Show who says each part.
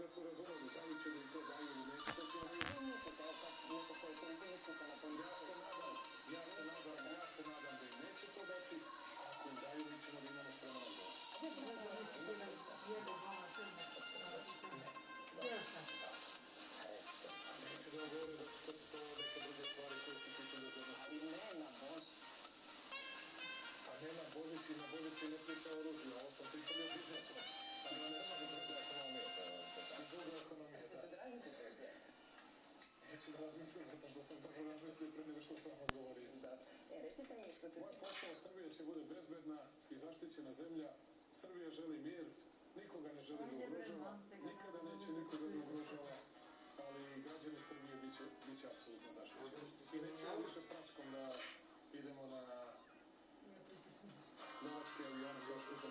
Speaker 1: da su razumeli, da li će da im to daju ili neće, to ćemo vidjeti.
Speaker 2: Vi mislite, neko koji je toliko iskusan na tom
Speaker 1: Ja se nadam da im neće to dati, a ako im daju, mi ćemo da imamo spreman odgovor. Neću da govorim zato što su to neke druge stvari koje se tiču bezbednosti.
Speaker 2: Ali ne na Božić.
Speaker 1: Pa ne na Božić i na Božić i ne priča o oružju, a ovo sam pričali o biznesu. Pa ne nešto drugo ekonomije. Drugo ekonomije, da.
Speaker 2: Hoćete da razmislite još dje?
Speaker 1: Neću da razmislim zato što sam dobro razmislio pre nego što sam odgovorio.
Speaker 2: Da. Recite mi što se...
Speaker 1: Moja postava Srbije će bude bezbedna i zaštićena zemlja. Srbija želi mir, nikoga ne želi da ugrožava, nikada neće nikoga da ugrožava, ali građani Srbije biće apsolutno zaštićeni. I nećemo više pračkom da idemo na novačke avione kao što smo